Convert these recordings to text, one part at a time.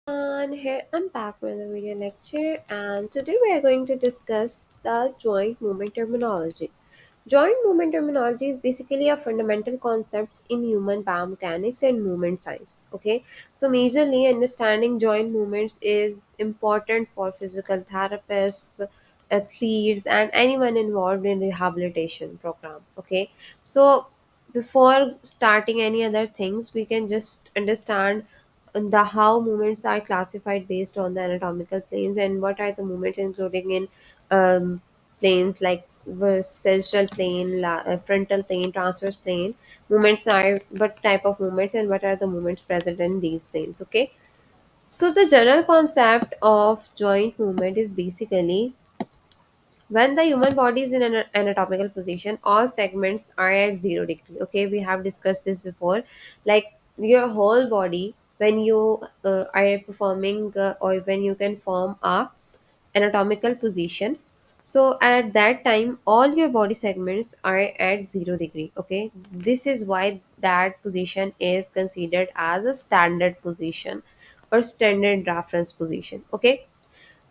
And here I'm back with a video lecture, and today we are going to discuss the joint movement terminology. Joint movement terminology is basically a fundamental concepts in human biomechanics and movement science. Okay, so majorly understanding joint movements is important for physical therapists, athletes, and anyone involved in rehabilitation program. Okay, so before starting any other things, we can just understand the how movements are classified based on the anatomical planes and what are the movements including in planes like sagittal plane, frontal plane, transverse plane. Movements are what type of movements and what are the movements present in these planes. Okay, so the general concept of joint movement is basically when the human body is in an anatomical position, all segments are at 0 degree. Okay, we have discussed this before. Like your whole body, when you are performing or when you can form a anatomical position, so at that time all your body segments are at 0 degree. Okay, this is why that position is considered as a standard position or standard reference position. Okay,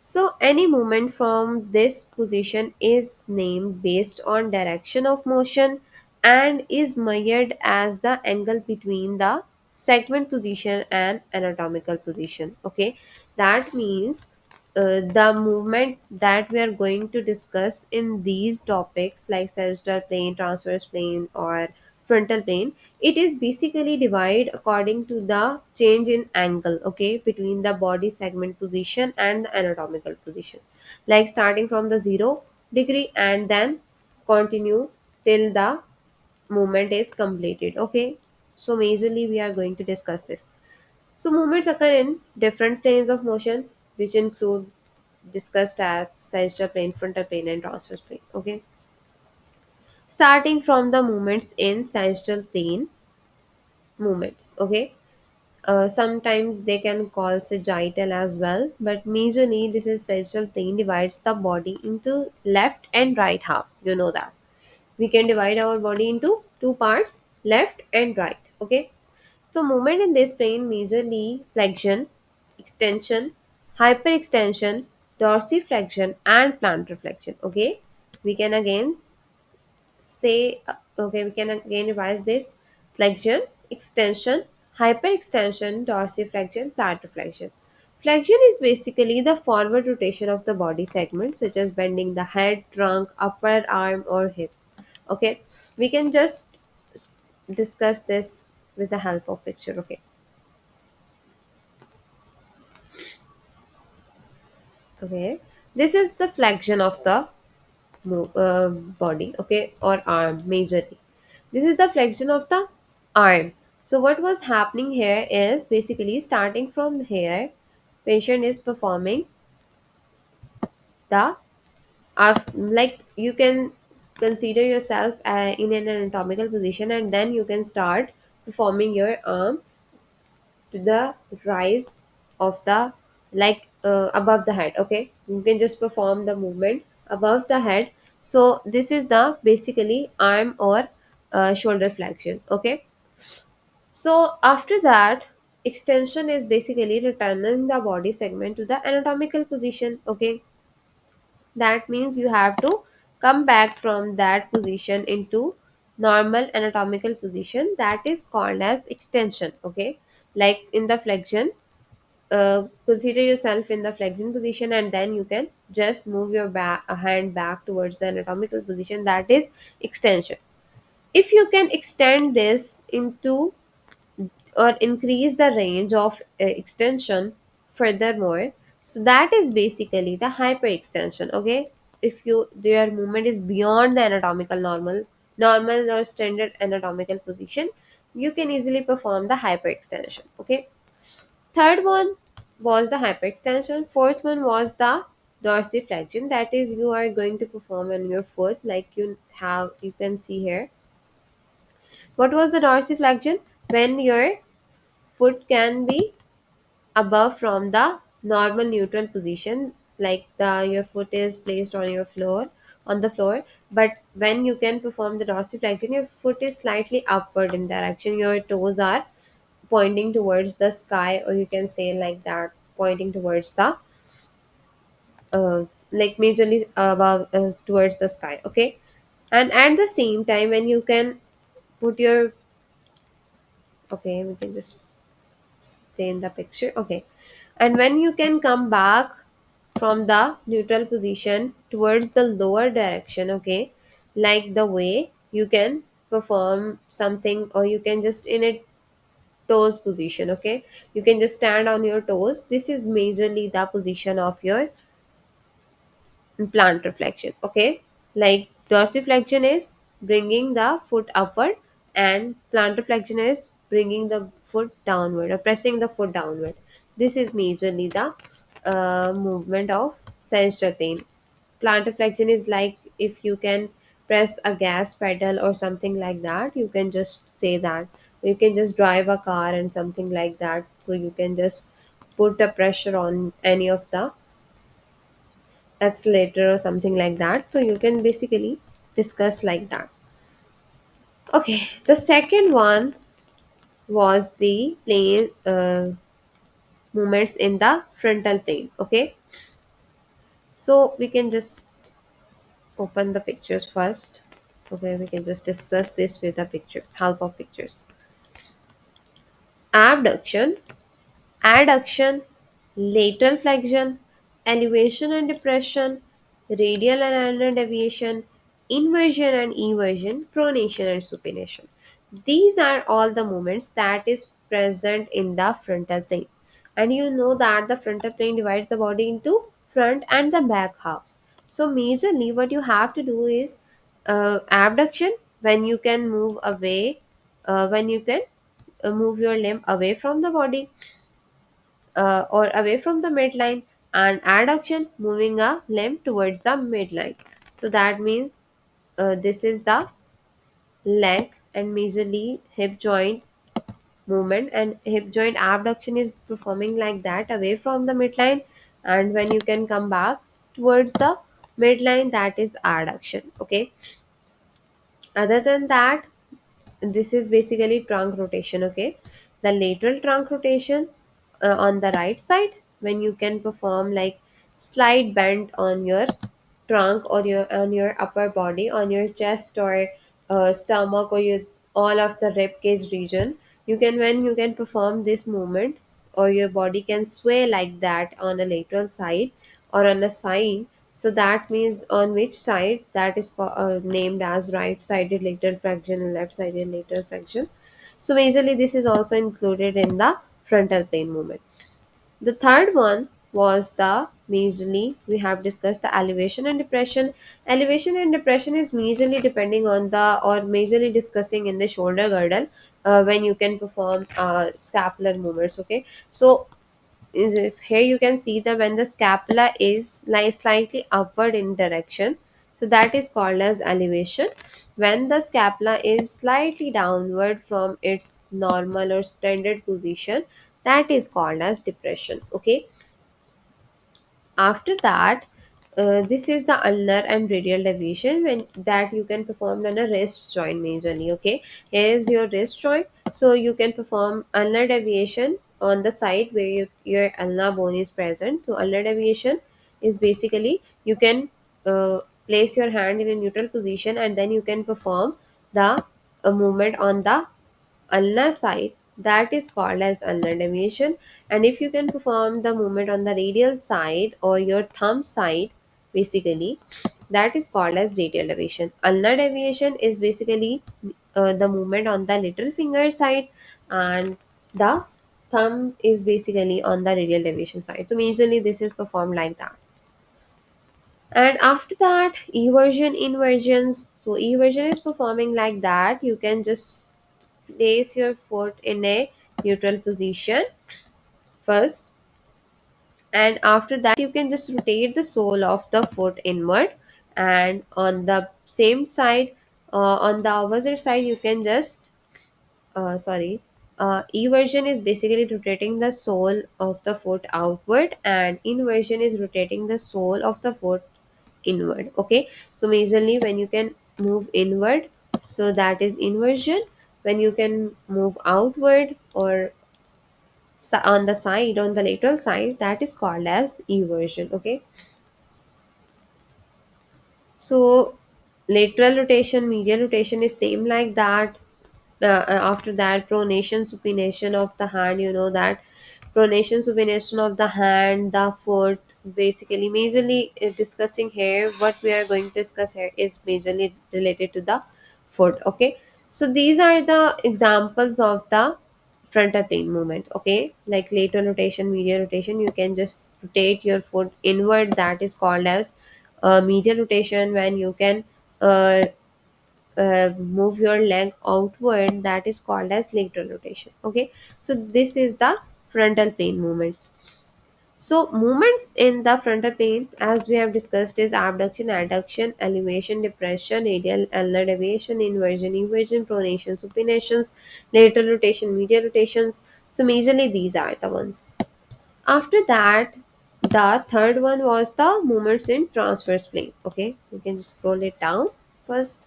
so any movement from this position is named based on direction of motion and is measured as the angle between the segment position and anatomical position. Okay, that means the movement that we are going to discuss in these topics like sagittal plane, transverse plane, or frontal plane, it is basically divided according to the change in angle, okay, between the body segment position and the anatomical position, like starting from the 0 degree and then continue till the movement is completed. Okay, so majorly we are going to discuss this. So movements occur in different planes of motion, which include discussed as sagittal plane, frontal plane, and transverse plane. Okay, starting from the movements in sagittal plane movements. Okay, sometimes they can call sagittal as well, but majorly this is sagittal plane divides the body into left and right halves. You know that we can divide our body into two parts, left and right. Okay, so movement in this plane majorly flexion, extension, hyperextension, dorsiflexion, and plantar flexion. Okay, we can again we can again revise this: flexion, extension, hyperextension, dorsiflexion, plantar flexion. Flexion is basically the forward rotation of the body segments, such as bending the head, trunk, upper arm, or hip. Okay, we can just discuss this with the help of picture. Okay, okay, this is the flexion of the body, okay, or arm majorly. This is the flexion of the arm. So what was happening here is basically starting from here, patient is performing the like you can consider yourself in an anatomical position, and then you can start performing your arm to the rise of the above the head. Okay, you can just perform the movement above the head. So this is the basically arm or shoulder flexion. Okay, so after that, extension is basically returning the body segment to the anatomical position. Okay, that means you have to come back from that position into normal anatomical position, that is called as extension. Okay, like in the flexion, consider yourself in the flexion position and then you can just move your hand back towards the anatomical position, that is extension. If you can extend this into or increase the range of extension furthermore, so that is basically the hyperextension. Okay, if your movement is beyond the anatomical normal or standard anatomical position, you can easily perform the hyperextension. Okay, third one was the hyperextension. Fourth one was the dorsiflexion. That is, you are going to perform on your foot, like you can see here. What was the dorsiflexion? When your foot can be above from the normal neutral position, like your foot is placed on the floor. But when you can perform the dorsiflexion, your foot is slightly upward in direction. Your toes are pointing towards the sky, or you can say like that. pointing towards the uh, like majorly above towards the sky. Okay, and at the same time when you can put your, okay, we can just stay in the picture. Okay, and when you can come back from the neutral position towards the lower direction, okay, like the way you can perform something, or you can just in a toes position. Okay, you can just stand on your toes. This is majorly the position of your plant reflection. Okay, like dorsiflexion is bringing the foot upward, and plant reflection is bringing the foot downward or pressing the foot downward. This is majorly the movement of sensor plane. Plant reflection is like if you can press a gas pedal or something like that, you can just say that. You can just drive a car and something like that, so you can just put a pressure on any of the accelerator or something like that, so you can basically discuss like that. Okay, the second one was the plane movements in the frontal plane. Okay, so we can just open the pictures first. Okay, we can just discuss this with the picture help of pictures. Abduction, adduction, lateral flexion, elevation and depression, radial and ulnar deviation, inversion and eversion, pronation and supination. These are all the movements that is present in the frontal plane. And you know that the frontal plane divides the body into front and the back halves. So majorly what you have to do is abduction, when you can move away, when you can move your limb away from the body, or away from the midline, and adduction, moving a limb towards the midline. So that means this is the leg and majorly hip joint movement, and hip joint abduction is performing like that away from the midline, and when you can come back towards the midline, that is adduction. Okay, other than that, this is basically trunk rotation. Okay, the lateral trunk rotation on the right side, when you can perform like slight bend on your trunk or your on your upper body, on your chest or stomach, or your all of the rib cage region, you can, when you can perform this movement, or your body can sway like that on a lateral side or on the side. So that means on which side, that is named as right sided lateral flexion and left sided lateral flexion. So majorly this is also included in the frontal plane movement. The third one was the majorly we have discussed the elevation and depression. Elevation and depression is majorly depending on the, or majorly discussing in the shoulder girdle, when you can perform scapular movements. Okay, so here you can see that when the scapula is like slightly upward in direction, so that is called as elevation. When the scapula is slightly downward from its normal or standard position, that is called as depression. Okay, after that, this is the ulnar and radial deviation, when that you can perform on a wrist joint majorly. Okay, here is your wrist joint, so you can perform ulnar deviation on the side where your ulnar bone is present. So ulnar deviation is basically you can place your hand in a neutral position, and then you can perform the movement on the ulnar side, that is called as ulnar deviation. And if you can perform the movement on the radial side or your thumb side, basically that is called as radial deviation. Ulnar deviation is basically the movement on the little finger side, and the thumb is basically on the radial deviation side. So majorly this is performed like that. And after that, eversion, inversions. So eversion is performing like that. You can just place your foot in a neutral position first, and after that you can just rotate the sole of the foot inward, and on the same side, on the opposite side, you can just sorry eversion is basically rotating the sole of the foot outward, and inversion is rotating the sole of the foot inward. Okay, so majorly when you can move inward, so that is inversion. When you can move outward or on the side, on the lateral side, that is called as eversion. Okay, so lateral rotation, medial rotation is same like that. After that, pronation, supination of the hand, you know that pronation, supination of the hand, the foot, basically majorly discussing here, what we are going to discuss here is majorly related to the foot. Okay, so these are the examples of the frontal plane movement. Okay, like lateral rotation, medial rotation, you can just rotate your foot inward, that is called as medial rotation. When you can uh, move your leg outward, that is called as lateral rotation. Okay, so this is the frontal plane movements. So movements in the frontal plane, as we have discussed, is abduction, adduction, elevation, depression, radial, ulnar deviation, inversion, eversion, pronation, supinations, lateral rotation, medial rotations. So majorly these are the ones. After that, the third one was the movements in transverse plane. Okay, you can just scroll it down first.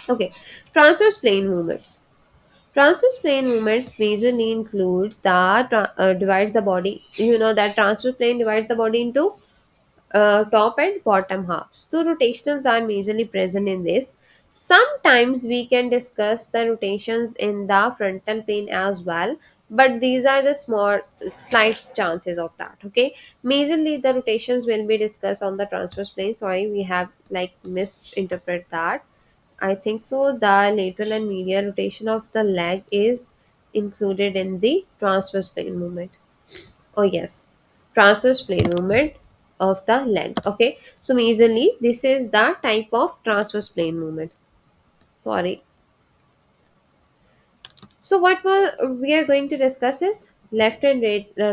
Okay, transverse plane movements. Transverse plane movements majorly includes the divides the body. You know that transverse plane divides the body into top and bottom halves. So rotations are majorly present in this. Sometimes we can discuss the rotations in the frontal plane as well, but these are the small, slight chances of that. Okay, majorly the rotations will be discussed on the transverse plane. Sorry, we have like misinterpret that. I think so. The lateral and medial rotation of the leg is included in the transverse plane movement. Oh yes, transverse plane movement of the leg. Okay, so majorly this is the type of transverse plane movement. Sorry. So what we are going to discuss is left and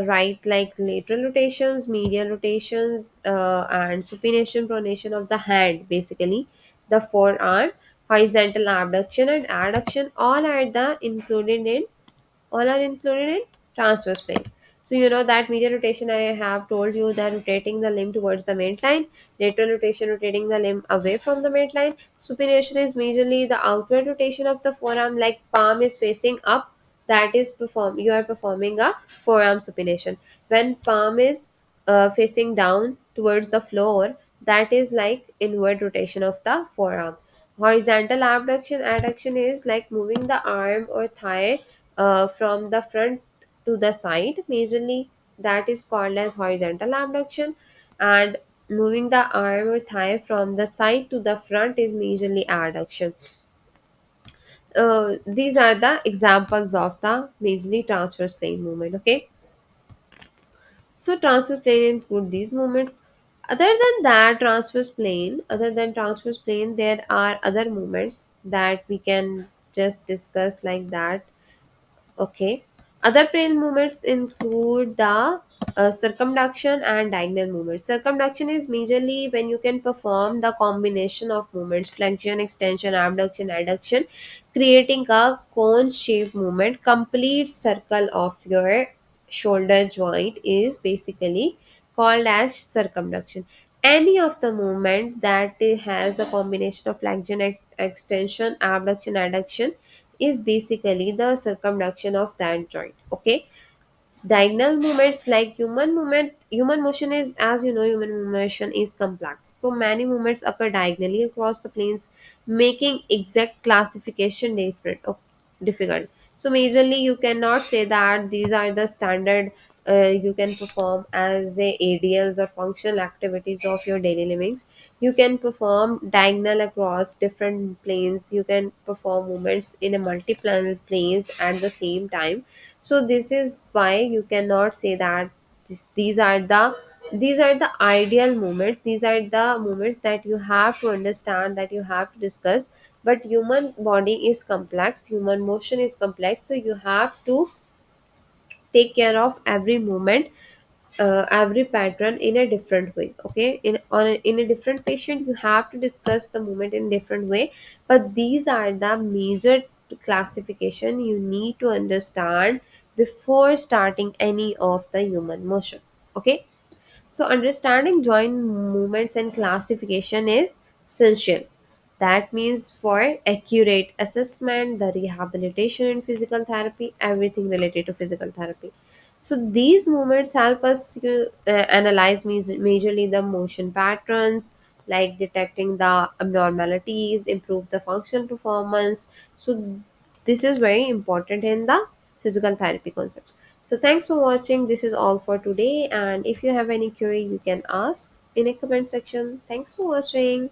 right, like lateral rotations, medial rotations, and supination, pronation of the hand. Basically, the forearm, horizontal abduction and adduction, all are included in transverse plane. So you know that medial rotation, I have told you that rotating the limb towards the midline, lateral rotation rotating the limb away from the midline, supination is majorly the outward rotation of the forearm, like palm is facing up, that is you are performing a forearm supination. When palm is facing down towards the floor, that is like inward rotation of the forearm. Horizontal adduction is like moving the arm or thigh from the front to the side. Majorly, that is called as horizontal abduction, and moving the arm or thigh from the side to the front is majorly adduction. These are the examples of the majorly transverse plane movement. Okay, so transverse plane include these movements. Other than transverse plane, there are other movements that we can just discuss like that. Okay. Other plane movements include the circumduction and diagonal movements. Circumduction is majorly when you can perform the combination of movements, flexion, extension, abduction, adduction, creating a cone shaped movement. Complete circle of your shoulder joint is basically called as circumduction. Any of the movement that has a combination of flexion, extension, abduction, adduction is basically the circumduction of that joint. Okay, diagonal movements, like human motion is, as you know, human motion is complex, so many movements occur diagonally across the planes, making exact classification difficult. So majorly you cannot say that these are the standard you can perform as a ADLs or functional activities of your daily livings. You can perform diagonal across different planes, you can perform movements in a multiple planes at the same time. So this is why you cannot say that these are the ideal moments, these are the moments that you have to understand, that you have to discuss. But human body is complex, human motion is complex, so you have to take care of every moment, every pattern in a different way. Okay, in a different patient you have to discuss the movement in different way, but these are the major classification you need to understand before starting any of the human motion. Okay, so understanding joint movements and classification is essential. That means for accurate assessment, the rehabilitation in physical therapy, everything related to physical therapy. So these movements help us to analyze majorly the motion patterns, like detecting the abnormalities, improve the functional performance. So this is very important in the physical therapy concepts. So thanks for watching. This is all for today. And if you have any query, you can ask in a comment section. Thanks for watching.